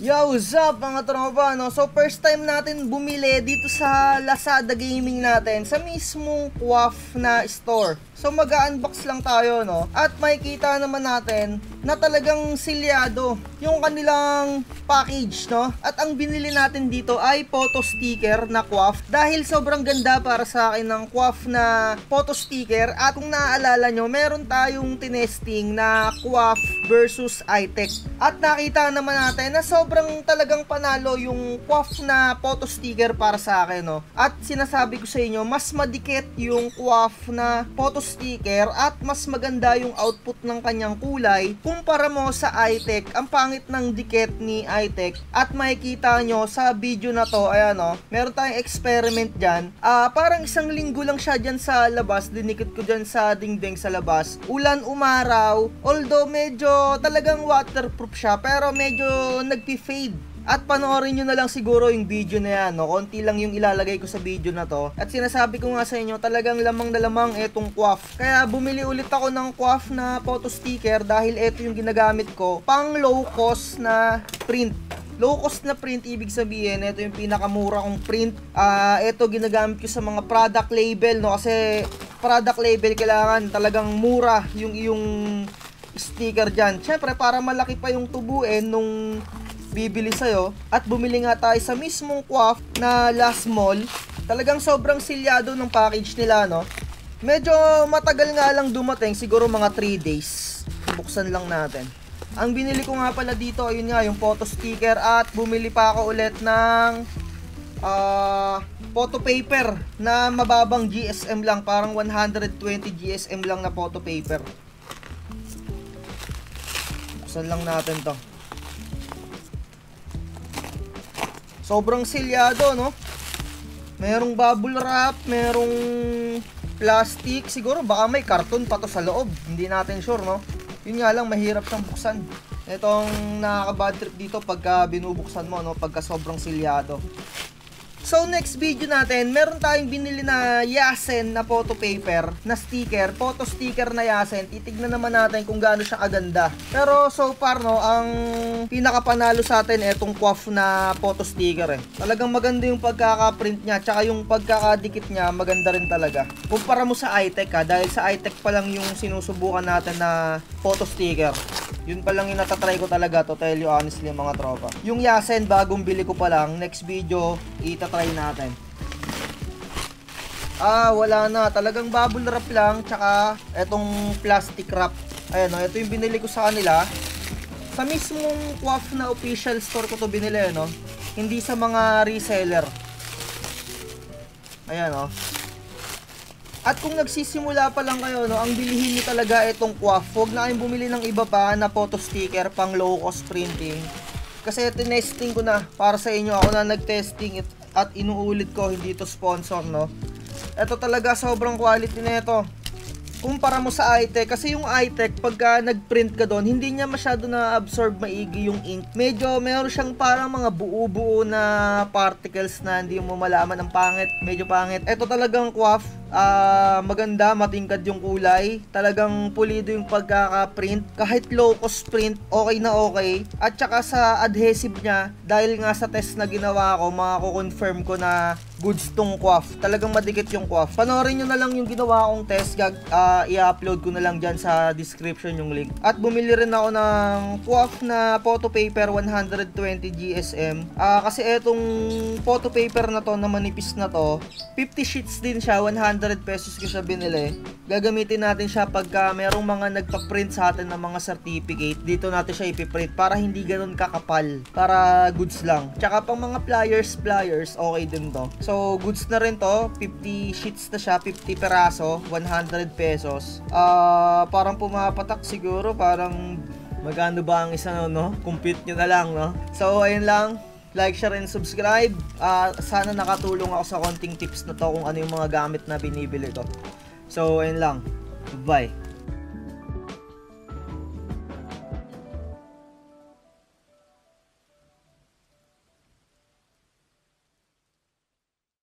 Yo, what's up mga tropa, no? So first time natin bumili dito sa Lazada Gaming natin sa mismong QWAF na store. So mag-unbox lang tayo, no? At makikita naman natin na talagang silyado yung kanilang package, no? At ang binili natin dito ay photo sticker na QWAF dahil sobrang ganda para sa akin ng QWAF na photo sticker. At kung naaalala nyo, meron tayong tinesting na QWAF versus iTech. At nakita naman natin na sobrang talagang panalo yung QWAF na photo sticker para sa akin, no? At sinasabi ko sa inyo, mas madikit yung QWAF na photo sticker at mas maganda yung output ng kanyang kulay kumpara mo sa iTech. Ang pangit ng dikit ni iTech at makikita nyo sa video na to, ayan o, meron tayong experiment dyan. Parang isang linggo lang siya dyan sa labas, dinikit ko dyan sa dingding sa labas. Ulan, umaraw, although medyo talagang waterproof siya pero medyo nagpi-fade. At panoorin nyo na lang siguro yung video na yan, no? Konti lang yung ilalagay ko sa video na to. At sinasabi ko nga sa inyo, talagang lamang na lamang etong QWAF. Kaya bumili ulit ako ng QWAF na photo sticker dahil ito yung ginagamit ko pang low cost na print. Low cost na print, ibig sabihin, ito yung pinakamura kong print. Ito ginagamit ko sa mga product label, no? Kasi product label kailangan talagang mura yung sticker dyan. Syempre, para malaki pa yung tubuin nung bibili sa'yo. At bumili nga tayo sa mismong QWAF na last mall. Talagang sobrang silyado ng package nila, no? Medyo matagal nga lang dumating, siguro mga 3 days. Buksan lang natin. Ang binili ko nga pala dito, ayun nga, yung photo sticker. At bumili pa ako ulit ng photo paper na mababang GSM lang. Parang 120 GSM lang na photo paper. Buksan lang natin to. Sobrang silyado, no? Merong bubble wrap, merong plastic. Siguro baka may karton pa to sa loob. Hindi natin sure, no? Yun nga lang, mahirap siyang buksan. Itong nakaka-bad trip dito pagka binubuksan mo, no? Pagka sobrang silyado. So next video natin, meron tayong binili na Yasen na photo paper, na sticker, photo sticker na Yasen. Titignan naman natin kung gaano siya kaganda. Pero so far, no, ang pinakapanalo sa atin etong QWAF na photo sticker eh. Talagang maganda yung pagkaka-print niya, tsaka yung pagkakadikit niya, maganda rin talaga. Kumpara mo sa iTech ha, dahil sa iTech pa lang yung sinusubukan natin na photo sticker. Yun pa lang yung natatry ko talaga, to tell you honestly mga tropa. Yung Yasen, bagong bili ko pa lang. Next video, itatry natin. Wala na. Talagang bubble wrap lang, tsaka etong plastic wrap. Ayan o, ito yung binili ko sa kanila. Sa mismong QWAF na official store ko to binili, no? Hindi sa mga reseller. Ayan o. At kung nagsisimula pa lang kayo, no, ang bilihin niyo talaga itong QWAF. Huwag na kayong bumili ng iba pa na photo sticker pang low cost printing. Kasi tinesting ko na para sa inyo. Ako na nag-testing at inuulit ko, hindi to sponsor, no. Ito talaga sobrang quality na ito. Kumpara mo sa iTech, kasi yung iTech pagka nag-print ka doon, hindi niya masyado na-absorb maigi yung ink. Medyo meron siyang parang mga buo-buo na particles na hindi mo malaman, ang pangit, medyo pangit. Ito talagang QWAF, maganda, matingkad yung kulay, talagang pulido yung pagkaka-print. Kahit low cost print, okay na okay. At saka sa adhesive niya, dahil nga sa test na ginawa ko, mako-confirm ko na goods tong QWAF. Talagang madikit yung QWAF. Panoorin nyo na lang yung ginawa kong test. I-upload ko na lang dyan sa description yung link. At bumili rin ako ng QWAF na photo paper 120 GSM. Kasi etong photo paper na to, na manipis na to, 50 sheets din siya, 100 pesos ko siya binili. Gagamitin natin siya pagka merong mga nagpa-print sa atin ng mga certificate. Dito natin siya ipiprint para hindi ganun kakapal. Para goods lang. Tsaka pang mga pliers, okay din to. So, goods na rin to. 50 sheets na siya, 50 peraso, 100 pesos. Parang pumapatak siguro, parang magkano ba ang isa, no? Compute nyo na lang, no? So, ayun lang. Like, share, and subscribe. Sana nakatulong ako sa konting tips na to kung ano yung mga gamit na binibili ko. So, ayun lang. Bye.